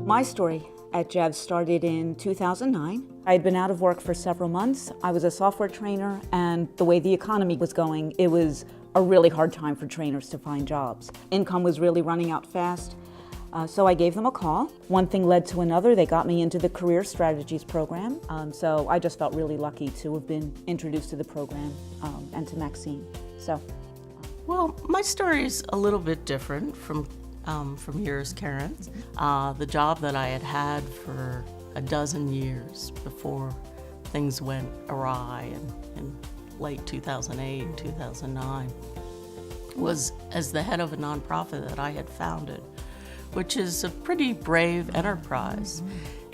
My story at JEVS started in 2009. I had been out of work for several months. I was a software trainer, and the way the economy was going, it was a really hard time for trainers to find jobs. Income was really running out fast, so I gave them a call. One thing led to another. They got me into the Career Strategies program, so I just felt really lucky to have been introduced to the program and to Maxine. Well, my story is a little bit different from yours, Caren. The job that I had had for a dozen years before things went awry in late 2008, 2009, was as the head of a nonprofit that I had founded, which is a pretty brave enterprise.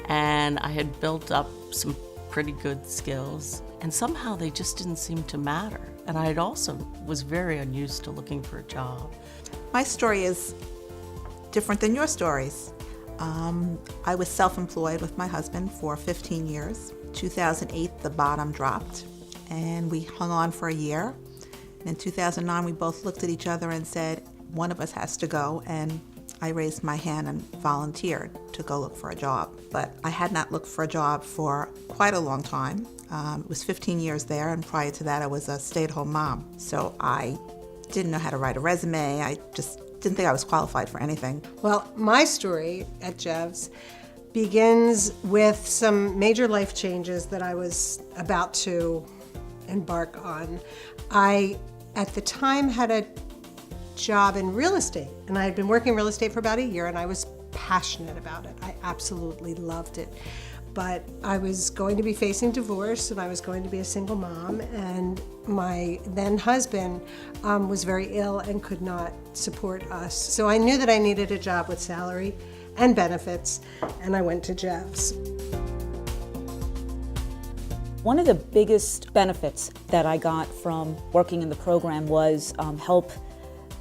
And I had built up some pretty good skills, and somehow they just didn't seem to matter. And I also was very unused to looking for a job. My story is different than your stories. I was self-employed with my husband for 15 years. 2008, the bottom dropped, and we hung on for a year. And in 2009, we both looked at each other and said, one of us has to go, and I raised my hand and volunteered to go look for a job. But I had not looked for a job for quite a long time. It was 15 years there, and prior to that, I was a stay-at-home mom. So I didn't know how to write a resume. I just didn't think I was qualified for anything. Well, my story at JEVS begins with some major life changes that I was about to embark on. I, at the time, had a job in real estate, and I had been working real estate for about a year, and I was passionate about it. I absolutely loved it. But I was going to be facing divorce, and I was going to be a single mom, and my then husband was very ill and could not support us. So I knew that I needed a job with salary and benefits, and I went to JEVS. One of the biggest benefits that I got from working in the program was help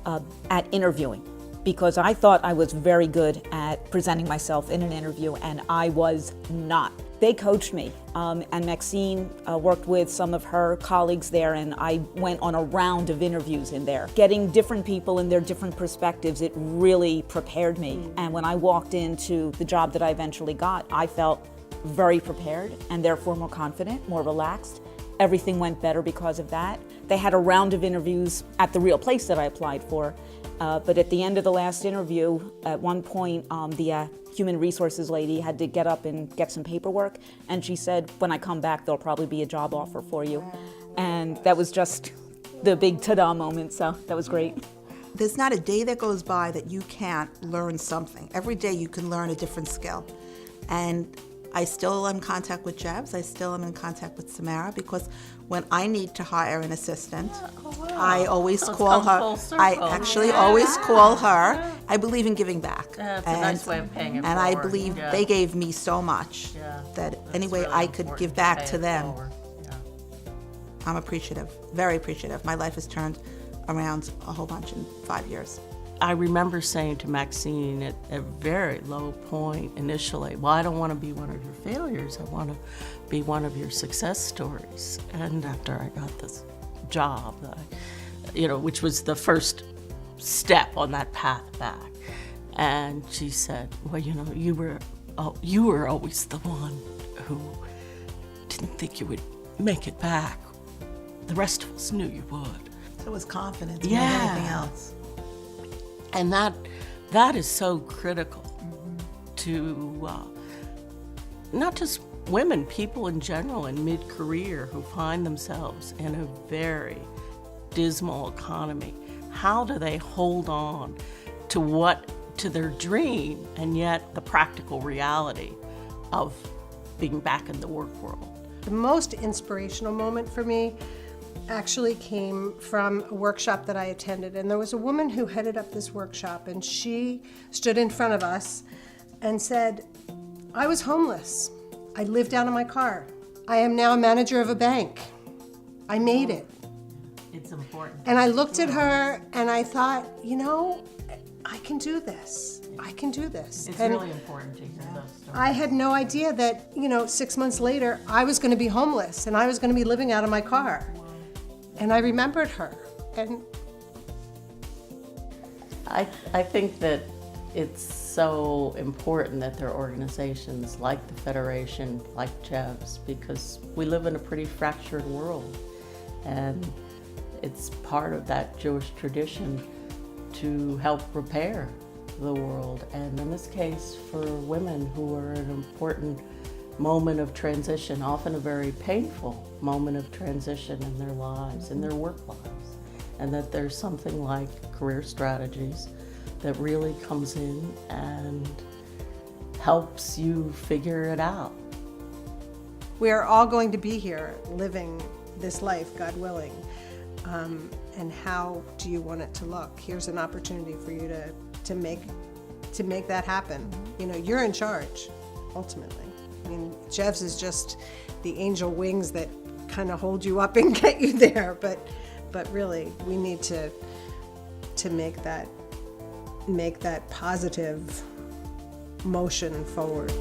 at interviewing, because I thought I was very good at presenting myself in an interview, and I was not. They coached me, and Maxine worked with some of her colleagues there, and I went on a round of interviews in there. Getting different people and their different perspectives, it really prepared me. And when I walked into the job that I eventually got, I felt very prepared and therefore more confident, more relaxed. Everything went better because of that. They had a round of interviews at the real place that I applied for, but at the end of the last interview, at one point, the human resources lady had to get up and get some paperwork, and she said, when I come back, there'll probably be a job offer for you. And that was just the big ta-da moment, so that was great. There's not a day that goes by that you can't learn something. Every day you can learn a different skill. And I still am in contact with JEVS. I still am in contact with Samara, because when I need to hire an assistant, I always call her. I actually always call her. I believe in giving back. That's a nice way of paying it And forward. I believe they gave me so much that any way really I could important give back pay to it them. forward. Yeah. I'm appreciative, very appreciative. My life has turned around a whole bunch in 5 years. I remember saying to Maxine at a very low point initially, well, I don't want to be one of your failures. I want to be one of your success stories. And after I got this job, which was the first step on that path back, and she said, well, you were always the one who didn't think you would make it back. The rest of us knew you would. So it was confidence more than anything else. And that is so critical to not just women, people in general in mid-career who find themselves in a very dismal economy. How do they hold on to their dream, and yet the practical reality of being back in the work world? The most inspirational moment for me actually came from a workshop that I attended, and there was a woman who headed up this workshop, and she stood in front of us and said, I was homeless. I lived out of my car. I am now a manager of a bank. I made it. It's important. And I looked at her and I thought, I can do this. I can do this. It's and really important to hear those stories. I had no idea that, 6 months later, I was going to be homeless and I was going to be living out of my car. And I remembered her. And I think that it's so important that there are organizations like the Federation, like JEVS, because we live in a pretty fractured world. And it's part of that Jewish tradition to help repair the world. And in this case, for women who are at an important moment of transition, often a very painful moment of transition in their lives, in their work lives. And that there's something like career strategies that really comes in and helps you figure it out. We are all going to be here living this life, God willing. And how do you want it to look? Here's an opportunity for you to make that happen. You know, you're in charge, ultimately. I mean, JEVS is just the angel wings that kind of hold you up and get you there. But really, we need to make that positive motion forward.